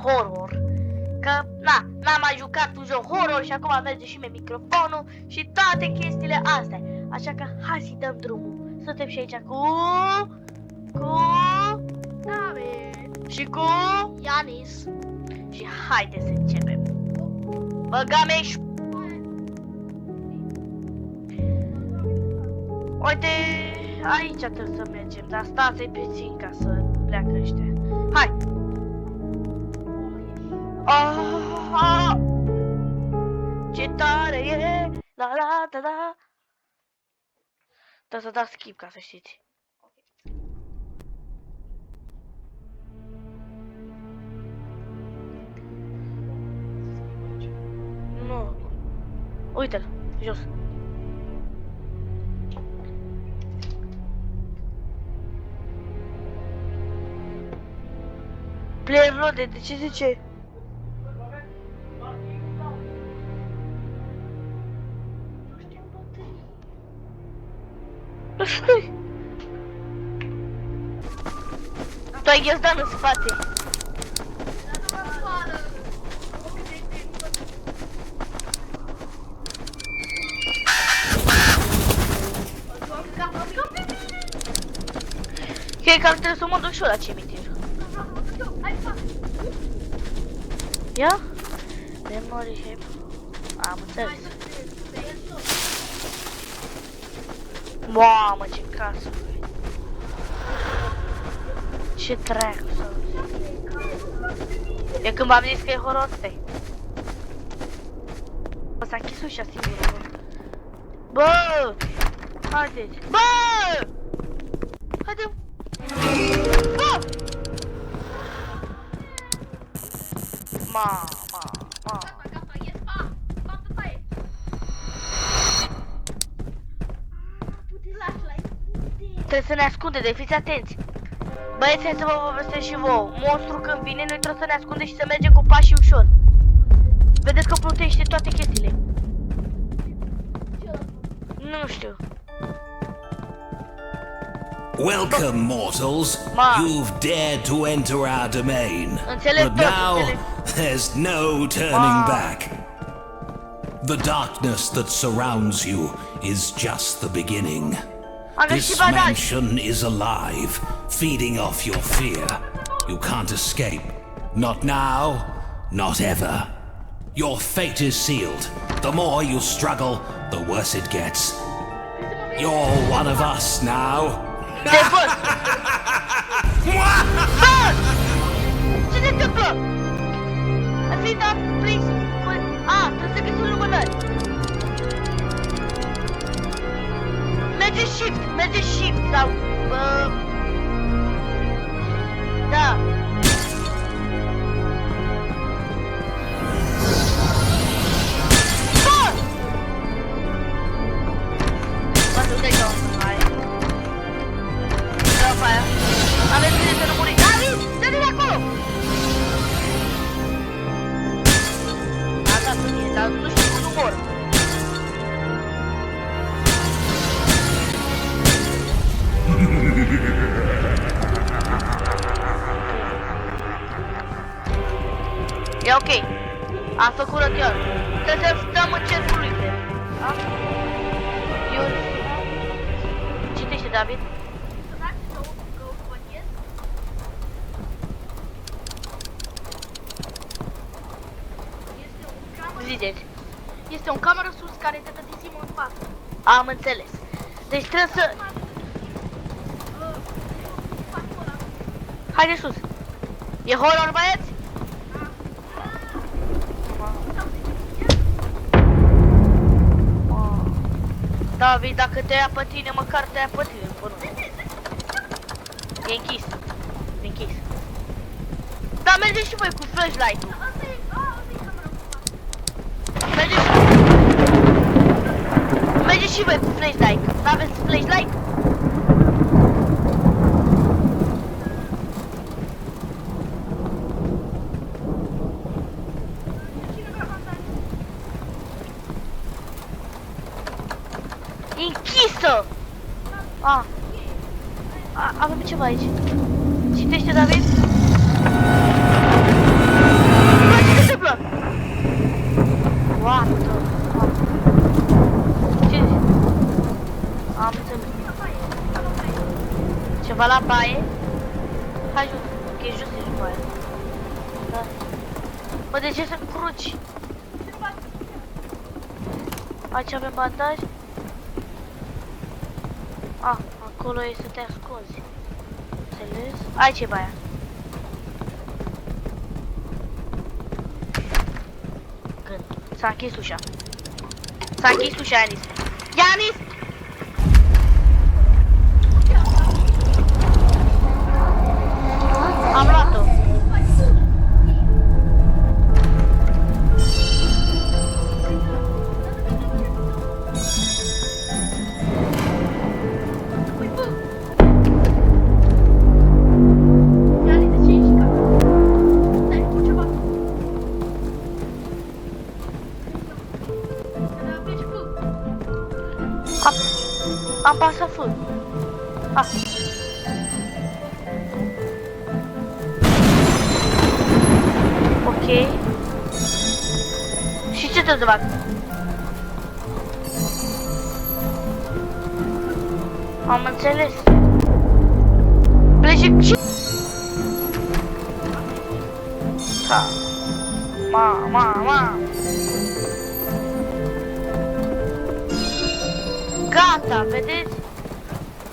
horror. Că, n-am mai jucat un joc horror și acum merge și mie microfonul și toate chestiile astea. Așa că hai să-i dăm drumul. Suntem și aici cu David și cu Ianis. și haide să începem. Băgameș. Uite, aici trebuie să mergem, dar stați-i puțin ca să pleacă ăștia. Hai! Ce tare e! La la da da! Trebuie să dați skip ca să știți. Nu. Uite-l, jos. Player loaded, de ce zice? Tu ai ghiozdan în spate. Cred că ar trebui să mă duc și eu la cimitir. Ia? Memory shape. Am înțeles. Mamă, ce casă. Ce dracu să e când v-am zis că e horror, stai. Bă, s-a închis ușa singură, bă. Bă! Haideți! Bă! Haide! Bă! Mama! Trebuie să ne ascundem, de fiți atenți. Băieți, hai să vă povestesc și vouă. Monstru când vine, noi trebuie să ne ascundem și să mergem cu pașii ușor. Vedeți că plutește toate chestiile. Nu știu. Welcome, mortals. You've dared to enter our domain. Înțeleg But tot, now, înțeleg. there's no turning back. The darkness that surrounds you is just the beginning. This mansion is alive, feeding off your fear. You can't escape. Not now, not ever. Your fate is sealed. The more you struggle, the worse it gets. You're one of us now. Ce se întâmplă? Ați dat prins. Trebuie să găsim lumânări. Merge shift sau... Da. Bă! Bă, nu te-ai dat, hai. Da, pe aia. Aveți grijă să nu muriți. David! Dă-te de acolo! A dat bine, dar nu știu cum nu mor. E ok. Am făcut rătior. Trebuie să stăm în cercul lui. Da? Citește, David. Ziceți. Este o cameră sus care te dă de zi în față. Am înțeles. Deci trebuie să... Haide sus. E horror, băieți? David, dacă te ia pe tine, măcar te ia pe tine, până. E închis. E închis. Da, mergeți și voi cu flashlight-ul. Mergeți și voi cu flashlight. N-aveți flashlight? Închisă! Avem ceva aici. Citește, David. ceva la baie? Hai jos, ok, jos ești baie. Da. Bă, de ce să cruci? Aici avem bandaj? Ah, acolo e să te ascunzi. Înțeles? Aici e baia. Când? S-a închis ușa. S-a închis ușa, Ianis. Ianis! Am luat-o. Am pasat full. Ah. Ok. Și ce trebuie să fac? Am înțeles. Plece ce? Ha. Ma. Gata, vedeți?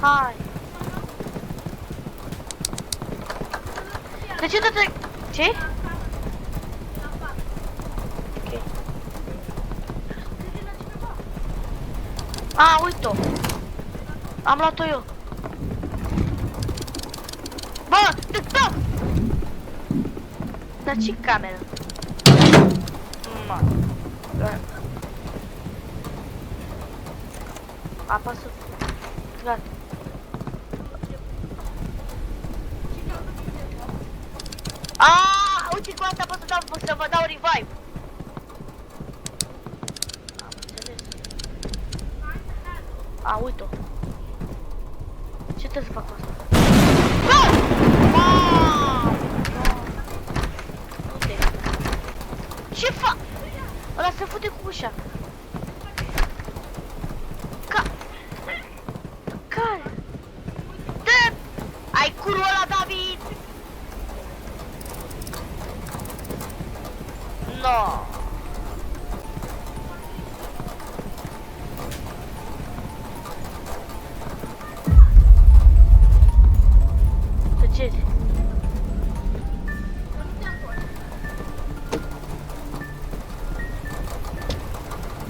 Hai. De ce te... Ce? Ok. A, uite-o. Am luat-o eu. Bă, stop! Dar ce cameră? Ma. Apasă. Gata. Aaaa, uite cu asta pot să vă dau revive. Am înțeles. A, uite-o. Ce trebuie să fac cu asta? Bă! Wow! Unde? Ce fac? Ăla se fute cu ușa. Care? Dă! Ai curul ăla, David! No! Tăceți!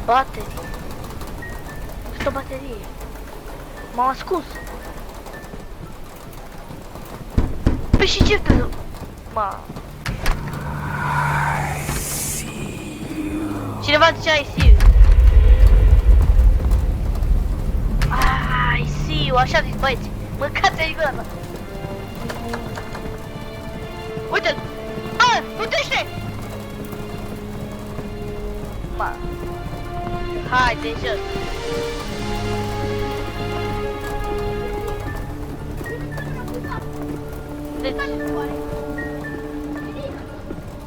Baterii! Cât o baterie? M-am ascuns! Păi și ce te... Ma... Cineva zice I see you. I see you, așa zic băieți. Mâncați-i gura ta. Uite-l! Bă, putește! Ma... Hai, de jos!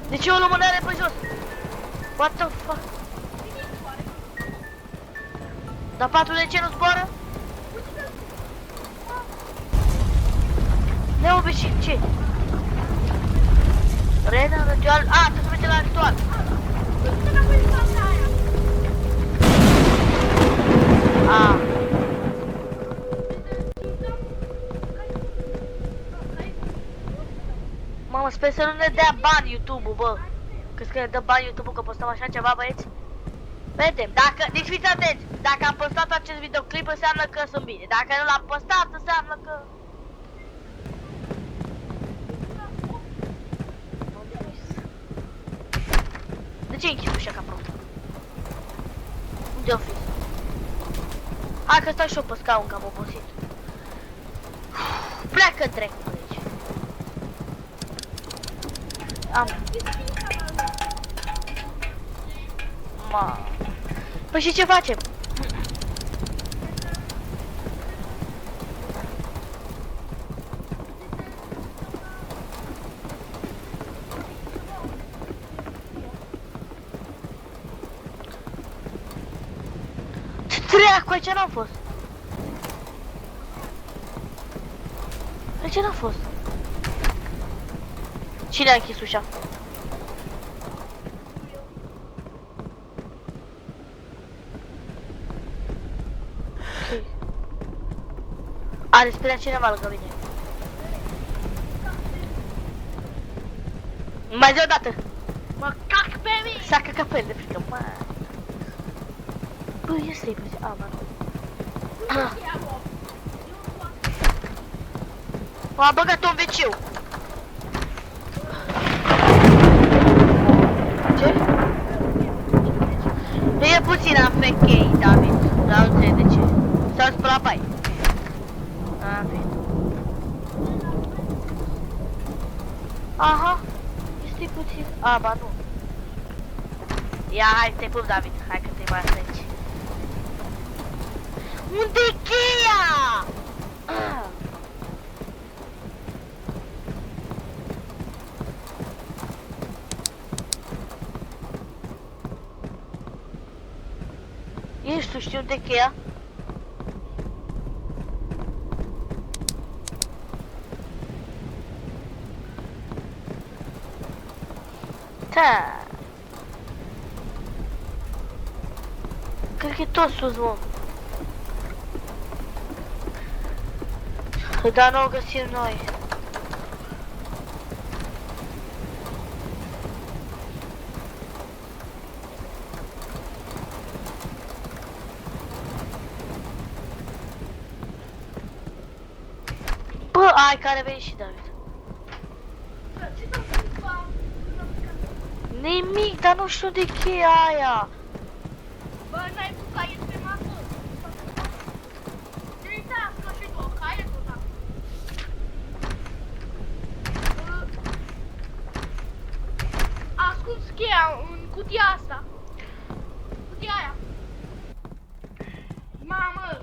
De ce o lumânare pe jos? What the fuck? Dar patul de ce nu zboară? Neobișnuit, ce? Rena, ritual... A, trebuie să mergem la ritual. A. Mamă, sper să nu ne dea bani YouTube-ul, bă. Crezi că ne dă bani YouTube-ul că postăm așa ceva, băieți? Vedem, dacă... Deci fiți atenți, dacă am postat acest videoclip înseamnă că sunt bine. Dacă nu l-am postat înseamnă că... De ce închis ușa ca prost? Unde-o fi? Hai că stau și eu pe scaun că am obosit. Pleacă dracu de aici. Am. Ma. Păi și ce facem? Ce dracu, aici n-am fost. ce n-a fost? Cine a închis ușa? Ok. A respirat cineva lângă mine. Mai zi o dată. Mă cac pe mine! S-a căcat pe el de frică, mă. Bă, e slipă, zi. A, mă, nu. M-a băgat-o în wc-ul. Ce? E puțin afechei, David. Dar nu înțeleg de ce. S-au spălat bai. A, bine. Aha. Este puțin. A, ba nu. Ia, hai, te pup, David. Hai că te mai atreci. Unde-i cheia? Ești tu, știi unde-i cheia? Da. Cred că e tot sus, mă. Dar nu o găsim noi. Bă, ai care veni și David. Nimic, dar nu știu de cheia aia. Bă, n-ai pus caiet pe masă. Uita, scoși tu caietul, da. Ascuns cheia în cutia asta. Cutia aia. Mamă!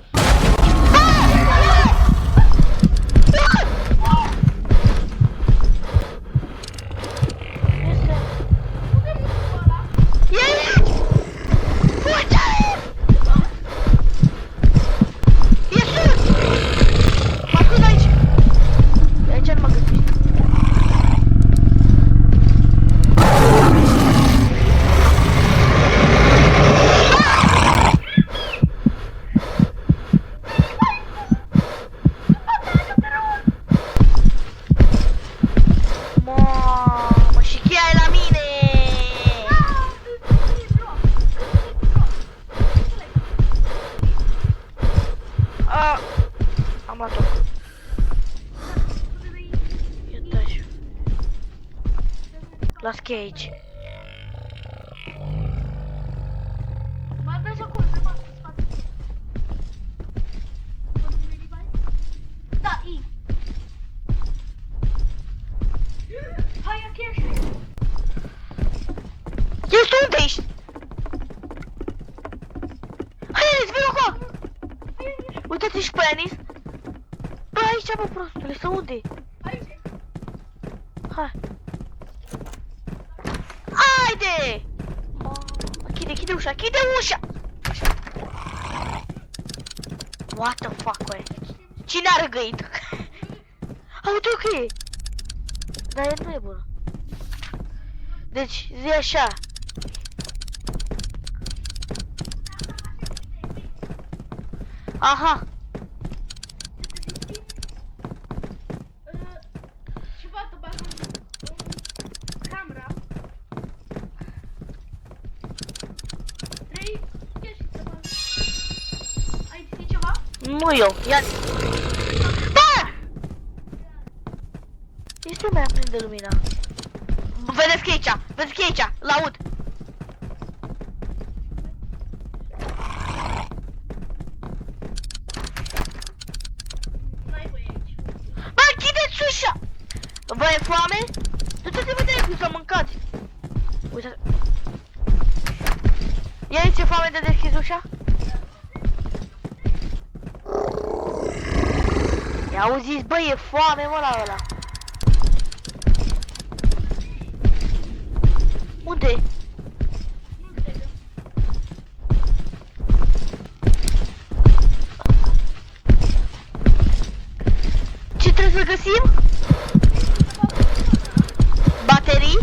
Este... Unde musul ăla? E aici! Uite-l! E sus! Mă ascund aici! Aici nu mă găsești. Mamă, și cheia e la mine! Am luat-o. Iată așa. Las cheia aici. Mă dă și acolo, pe masă, în spate. Da, I. Hai, ia cheia și... Ești unde ești? Hai, Anis, vino acolo! Uite-te și pe Anis. Bă, aici, bă, prostule, să unde? Aici. Hai. Haide! Chide ușa, chide ușa! What the fuck, oe? Cine a răgăit? Uite o cheie! Dar el nu e bună. Deci, zi așa. Aha. Ceva te bagă în camera. 3 chestii te bagă. Ai zis ceva? Nu eu, ia. Bă! Este mai aprinde lumina. Vedeți că e aici, vedeți că e aici, l-aud. N-ai voie aici. Bă, închideți ușa! Vă e foame? Du-te-te, vedeți, să mâncați. Uite. Ia aici, e foame de deschis ușa? Ia auziți, bă, e foame, mă, la ăla. Unde? Nu înțeleg. Ce trebuie să găsim? Baterii?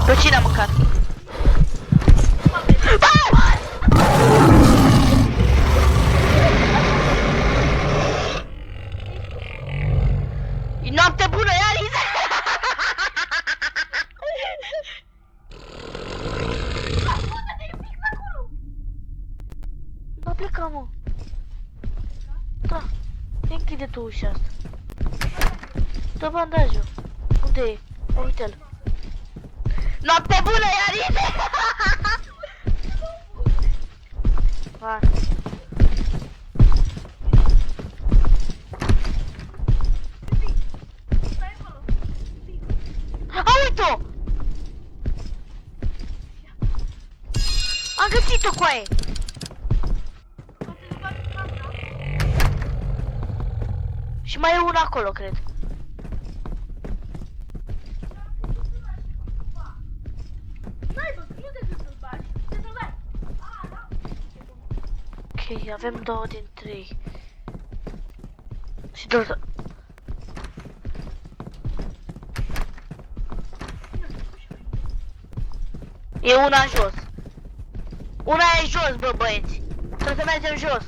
Pe cine a mâncat? E noapte bună, Iariz! Da, pleca, mă. Da. Închide tu ușa asta. Dă bandajul. Unde e? Uite-l. Noapte bună, Iariz! Hai. A, uite-o! Am găsit-o, coaie! Și mai e una acolo, cred. Ok, avem 2 din 3. Și 2. E una jos. Una e jos, bă, băieți. Trebuie să mergem jos.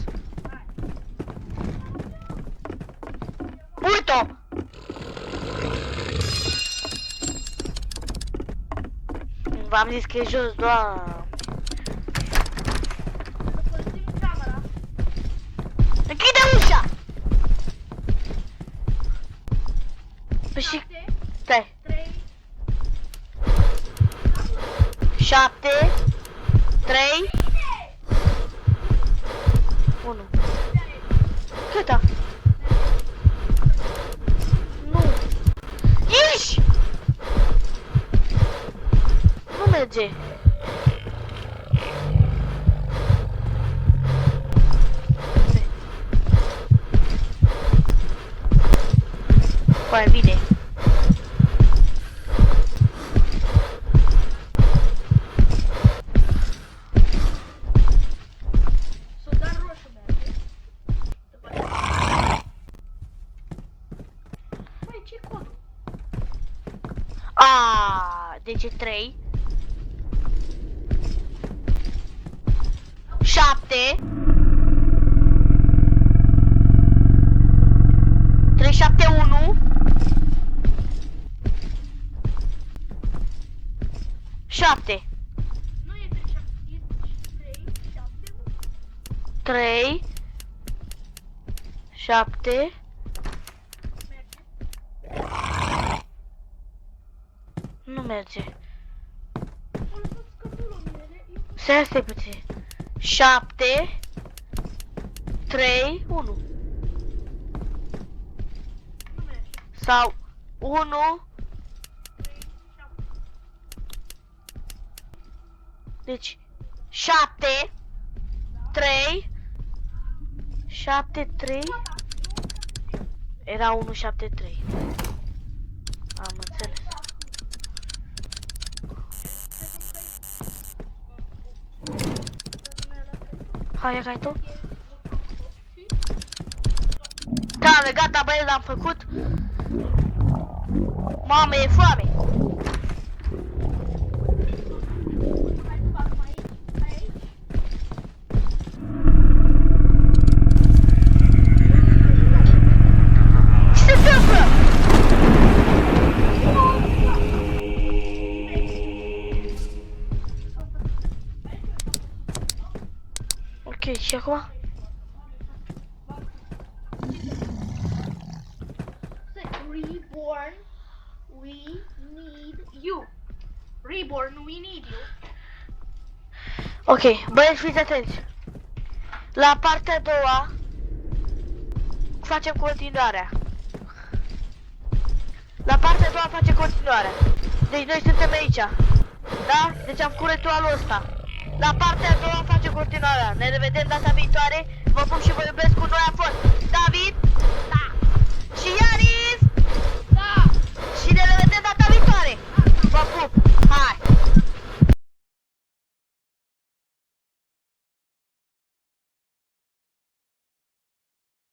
Uite-o! V-am zis că e jos, doamne. Închide ușa! Păi și... Stai. 7 3 1. Câta? Nu. Ieși! Nu merge. Păi bine. Deci e 3 7 3 7 1 7. Nu e 3 7, e 3 7 3 7. Nu merge. Stai puțin. 7 3 1. Sau 1. Deci 7 3 7 3. Era 1 7 3. Am înțeles. Hai, hai tu. Da, gata, băieți, l-am făcut. Mamă, e foame. Ce se întâmplă? Ok, și acum? Reborn, we need you. Reborn, we need you. Ok, băieți, fiți atenți. La partea a doua facem continuarea. La partea a doua facem continuarea. Deci noi suntem aici. Da? Deci am făcut ritualul ăsta. La partea a doua facem continuarea. Ne revedem data viitoare. Vă pup și vă iubesc, cu noi a fost David. Da. Și Iari.